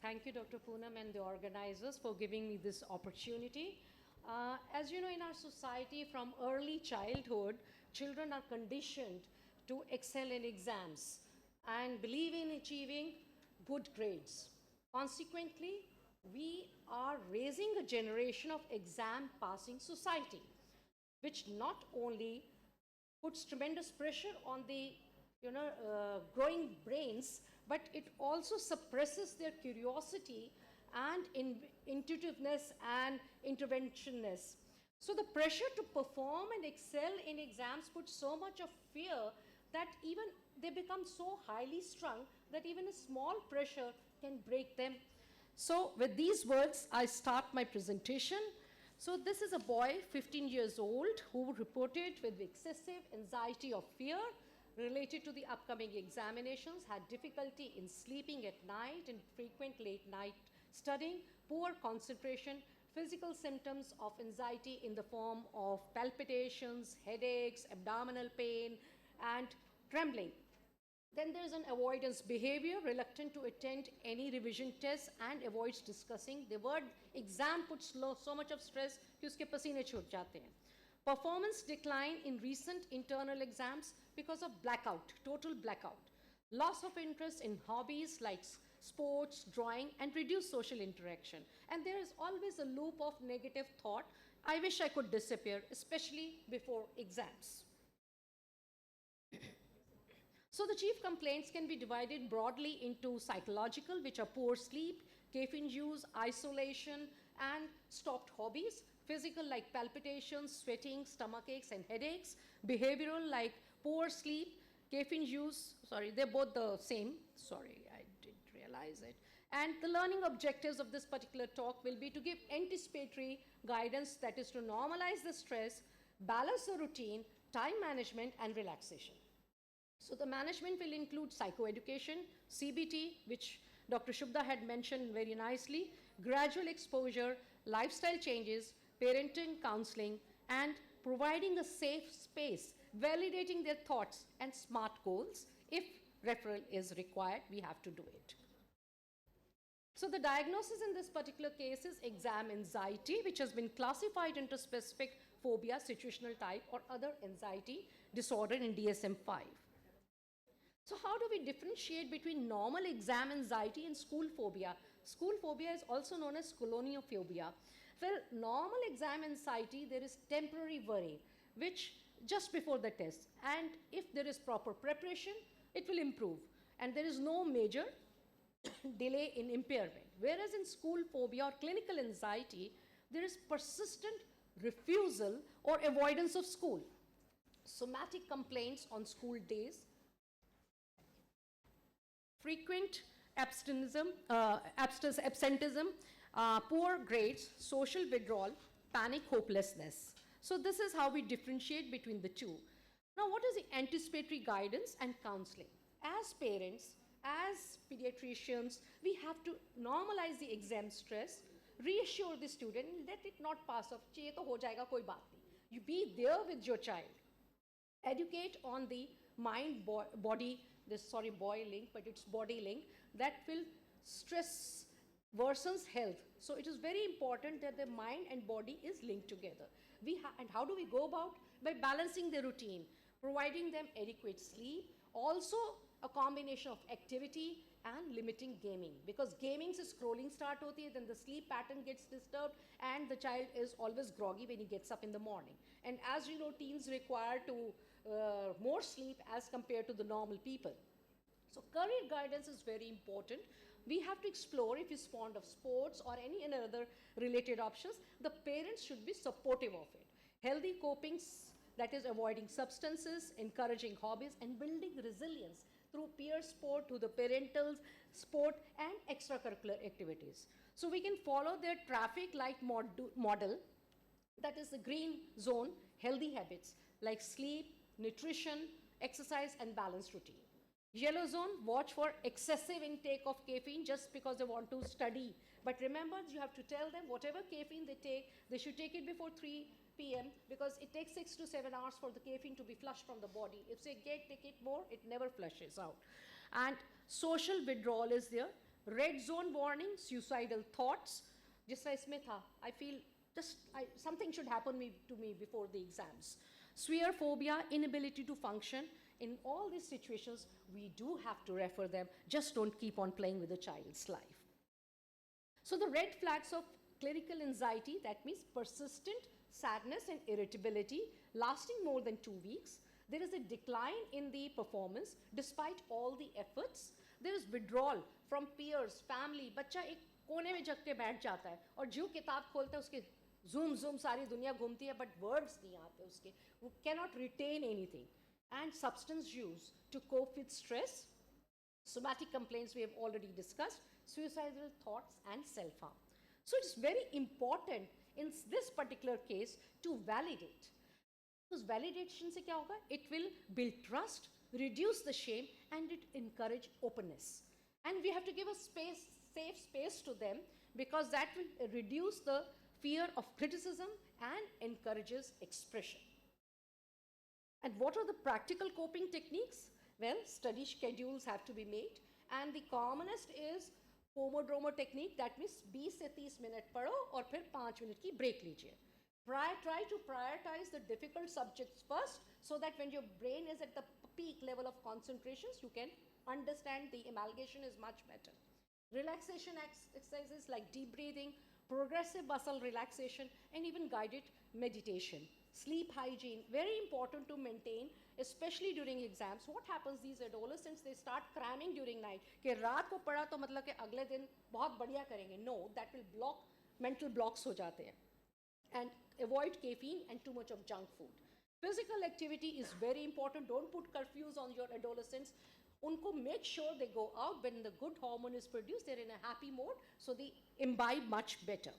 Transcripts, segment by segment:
Thank you, Dr. Poonam and the organizers for giving me this opportunity. As you know, in our society, from early childhood, children are conditioned to excel in exams and believe in achieving good grades. Consequently, we are raising a generation of exam passing society, which not only puts tremendous pressure on the growing brains, but it also suppresses their curiosity and intuitiveness and interventionness. So the pressure to perform and excel in exams puts so much of fear that even they become so highly strung that even a small pressure can break them. So with these words, I start my presentation. So this is a boy, 15 years old, who reported with excessive anxiety or fear related to the upcoming examinations, had difficulty in sleeping at night and frequent late night studying, poor concentration, physical symptoms of anxiety in the form of palpitations, headaches, abdominal pain, and trembling. Then there's an avoidance behavior, reluctant to attend any revision tests and avoids discussing. The word exam puts so much of stress कि उसके पसीने छूट जाते हैं. Performance decline in recent internal exams because of blackout, total blackout. Loss of interest in hobbies like sports, drawing, and reduced social interaction. And there is always a loop of negative thought. I wish I could disappear, especially before exams. So the chief complaints can be divided broadly into psychological, which are poor sleep, caffeine use, isolation, and stopped hobbies. Physical, like palpitations, sweating, stomach aches, and headaches. Behavioral, like poor sleep, caffeine use, sorry, they're both the same. Sorry, I didn't realize it. And the learning objectives of this particular talk will be to give anticipatory guidance, that is to normalize the stress, balance the routine, time management, and relaxation. So the management will include psychoeducation, CBT, which Dr. Shubda had mentioned very nicely, gradual exposure, lifestyle changes, parenting counseling, and providing a safe space, validating their thoughts and SMART goals. If referral is required, we have to do it. So the diagnosis in this particular case is exam anxiety, which has been classified into specific phobia, situational type, or other anxiety disorder in DSM-5. So how do we differentiate between normal exam anxiety and school phobia? School phobia is also known as coloniophobia. Well, normal exam anxiety, there is temporary worry, which just before the test, and if there is proper preparation, it will improve, and there is no major delay in impairment. Whereas in school phobia or clinical anxiety, there is persistent refusal or avoidance of school. Somatic complaints on school days, frequent absenteeism, poor grades, social withdrawal, panic, hopelessness. So this is how we differentiate between the two. Now, what is the anticipatory guidance and counseling? As parents, as pediatricians, we have to normalize the exam stress, reassure the student, let it not pass off. ये तो हो जाएगा, कोई बात नहीं. You be there with your child. Educate on the mind body, boy link, but it's body link, that will stress worsens health. So it is very important that the mind and body is linked together. And how do we go about? By balancing the routine, providing them adequate sleep, also a combination of activity and limiting gaming, because gaming se scrolling start hoti hai, then the sleep pattern gets disturbed and the child is always groggy when he gets up in the morning. And as you know, teens require more sleep as compared to the normal people. So career guidance is very important. We have to explore if he's fond of sports or any other related options. The parents should be supportive of it. Healthy coping, that is avoiding substances, encouraging hobbies, and building resilience through peer sport, to the parental sport, and extracurricular activities. So we can follow their traffic light model, that is the green zone, healthy habits like sleep, nutrition, exercise, and balanced routine. Yellow zone, watch for excessive intake of caffeine just because they want to study. But remember, you have to tell them whatever caffeine they take, they should take it before 3 p.m. because it takes 6 to 7 hours for the caffeine to be flushed from the body. If they take it more, it never flushes out. And social withdrawal is there. Red zone warning, suicidal thoughts. जिस तरह इसमें था, I feel something should happen to me before the exams. Sphere phobia, inability to function. In all these situations, we do have to refer them. Just don't keep on playing with the child's life. So the red flags of clinical anxiety, that means persistent sadness and irritability lasting more than 2 weeks. There is a decline in the performance despite all the efforts. There is withdrawal from peers, family. बच्चा एक कोने में जग के बैठ जाता है और जो किताब खोलता है उसके zoom सारी दुनिया घूमती है, but words नहीं आते उसके. वो cannot retain anything. And substance use to cope with stress. Somatic complaints we have already discussed. Suicidal thoughts and self-harm. So it's very important in this particular case to validate. Because validation से क्या होगा? It will build trust, reduce the shame, and it encourage openness. And we have to give a safe space to them, because that will reduce the fear of criticism and encourages expression. And what are the practical coping techniques? Well, study schedules have to be made, and the commonest is Pomodoro technique, that means 20 से 30 minute पढ़ो और फिर 5 minute की break लीजिए. Try to prioritize the difficult subjects first, so that when your brain is at the peak level of concentrations, you can understand the amalgamation is much better. Relaxation exercises like deep breathing, progressive muscle relaxation, and even guided meditation. Sleep hygiene, very important to maintain, especially during exams. What happens, these adolescents, they start cramming during night. कि रात को पढ़ा तो मतलब कि अगले दिन बहुत बढ़िया करेंगे. No, that will block, mental blocks हो जाते हैं. And avoid caffeine and too much of junk food. Physical activity is very important. Don't put curfews on your adolescents. Unko make sure they go out when the good hormone is produced. They're in a happy mode, so they imbibe much better.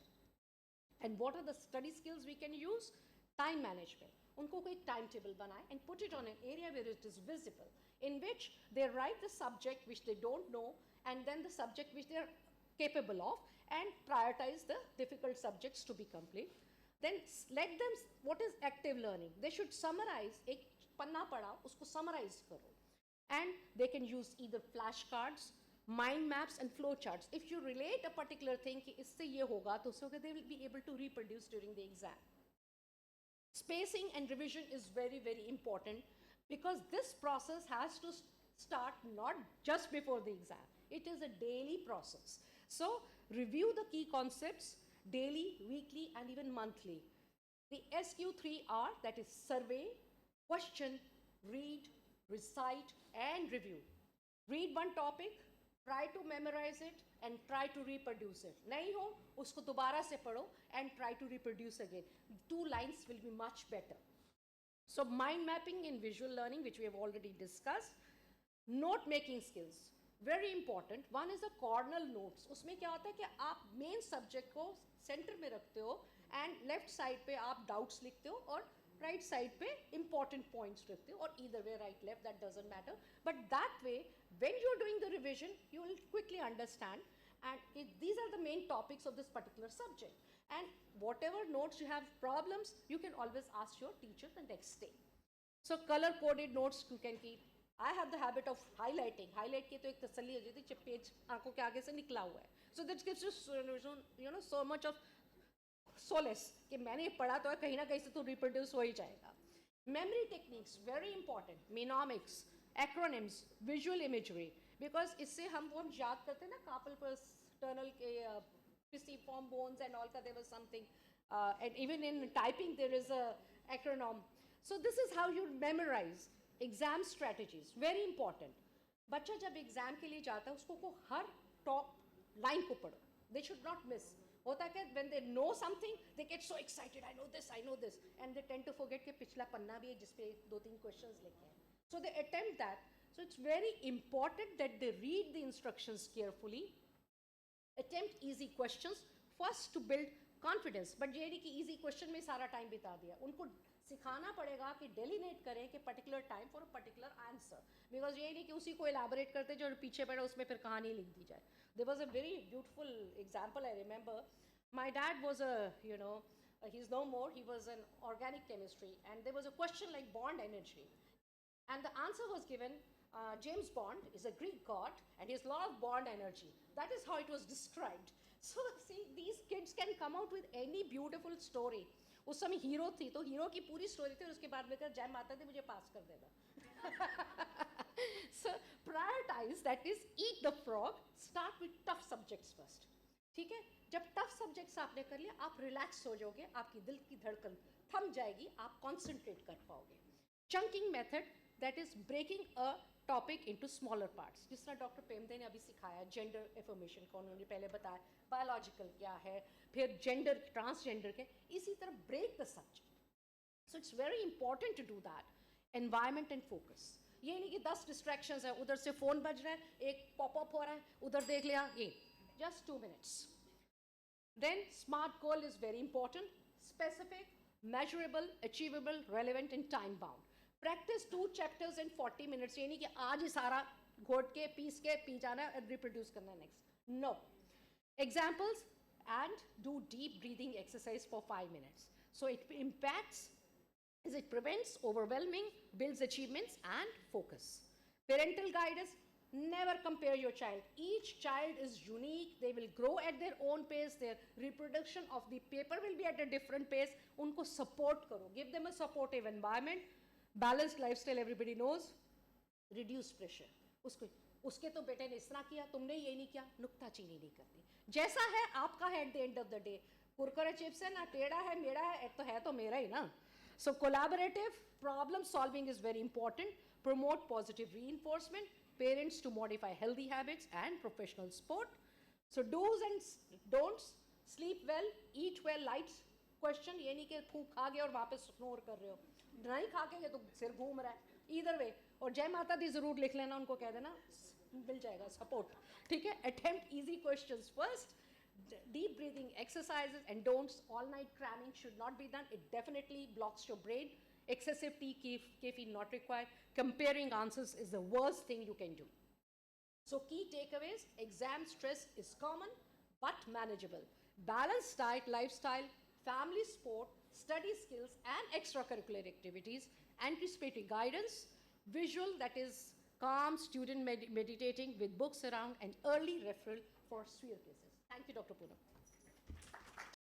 And what are the study skills we can use? Time management. उनको कोई timetable बनाए and put it on an area where it is visible, in which they write the subject which they don't know, and then the subject which they are capable of, and prioritize the difficult subjects to be complete. Then let them, what is active learning? They should summarize, एक पन्ना पढ़ा, उसको summarize करो. And they can use either flashcards, mind maps, and flow charts. If you relate a particular thing कि इससे ये होगा तो उससे they will be able to reproduce during the exam. Spacing and revision is very, very important, because this process has to start not just before the exam. It is a daily process. So review the key concepts daily, weekly, and even monthly. The SQ3R, that is survey, question, read, recite, and review. Read one topic, try to memorize it, and try to reproduce it. नहीं हो, उसको दोबारा से पढ़ो and try to reproduce again. 2 lines will be much better. So mind mapping in visual learning, which we have already discussed. Note making skills, very important. One is a cornell notes. उसमें क्या होता है कि आप main subject को center में रखते हो, and left side पे आप doubts लिखते हो, और right side पे important points रखते हो, or either way, right, left, that doesn't matter. But that way, when you're doing the revision, you will quickly understand, and these are the main topics of this particular subject. And whatever notes you have problems, you can always ask your teacher the next day. So color-coded notes you can keep. I have the habit of highlighting. Highlight की तो एक तसल्ली हो जाती है, page आंखों के आगे से निकला हुआ है. So that gives you so much of solace कि मैंने पढ़ा तो है, कहीं ना कहीं से तो reproduce हो ही जाएगा. Memory techniques, very important. Mnemonics, acronyms, visual imagery, because इससे हम वो याद करते हैं ना, carpal tunnel के pisiform bones and all का, there was something, and even in typing there is a acronym. So this is how you memorize. Exam strategies, very important. बच्चा जब एग्जाम के लिए जाता है उसको हर टॉप लाइन को पढ़ो. They should not miss. होता है when they know something, they get so excited. I know this, and they tend to forget कि पिछला पन्ना भी है जिसपे 2-3 questions लिखे हैं. So they attempt that. So it's very important that they read the instructions carefully. Attempt easy questions first to build confidence. But ये नहीं कि easy question में सारा time बिता दिया. उनको सिखाना पड़ेगा कि delineate करें कि particular time for a particular answer. Because ये नहीं कि उसी को elaborate करते जो पीछे पड़ा उसमें फिर कहानी लिख दी जाए. There was a very beautiful example I remember. My dad was he's no more, he was in organic chemistry, and there was a question like bond energy. And the answer was given, James Bond is a Greek god and he has a lot of Bond energy. That is how it was described. So see, these kids can come out with any beautiful story. उस समय hero थी तो hero की पूरी story थी और उसके बाद में कहा जय माता दी मुझे पास कर देना. So prioritize, that is eat the frog, start with tough subjects first. ठीक है, जब tough subjects आपने कर लिया आप relax हो जाओगे, आपकी दिल की धड़कन थम जाएगी, आप concentrate कर पाओगे. Chunking method, that is breaking a topic into smaller parts. जिस तरह डॉक्टर प्रेमदे ने अभी सिखाया जेंडर एफर्मेशन का, उन्होंने पहले बताया बायोलॉजिकल क्या है, फिर जेंडर ट्रांसजेंडर के, इसी तरह break the subject. So it's very important to do that. Environment and focus, ये नहीं कि 10 डिस्ट्रैक्शंस है, उधर से फोन बज रहा है, एक पॉपअप हो रहा है, उधर देख लिया, ये just 2 minutes. Then smart goal is very important, specific, measurable, achievable, relevant and time bound. Practice 2 chapters in 40 minutes. ये नहीं कि आज ही सारा घोट के पीस के पी जाना और reproduce करना next. No. Examples, and do deep breathing exercise for 5 minutes. So it impacts, is it prevents overwhelming, builds achievements and focus. Parental guidance, never compare your child. Each child is unique. They will grow at their own pace. Their reproduction of the paper will be at a different pace. उनको support करो. Give them a supportive environment. Balanced lifestyle, everybody knows. Reduce pressure. उसके तो बेटे ने इस तरह किया, तुमने ये नहीं किया, नुक्ताचीनी नहीं करनी. जैसा है आपका है at the end of the day. Kurkure chips है ना, टेढ़ा है मेरा है तो मेरा ही ना. So collaborative problem solving is very important. Promote positive reinforcement. Parents to modify healthy habits and professional support. So do's and don'ts, sleep well, eat well, light question, ये नहीं कि फूक खा गए और वापस स्नोर कर रहे हो, नहीं खा के ये तो सिर घूम रहा है, either way. और जय माता दी जरूर लिख लेना, उनको कह देना मिल जाएगा सपोर्ट. ठीक है, attempt easy questions first. Deep breathing exercises and don'ts. All night cramming should not be done. It definitely blocks your brain. Excessive tea, caffeine not required. Comparing answers is the worst thing you can do. So key takeaways, exam stress is common but manageable. Balanced diet, lifestyle, family support, study skills and extracurricular activities, anticipatory guidance, visual, that is calm student meditating with books around, and early referral for severe cases. Thank you, Dr. Poonam.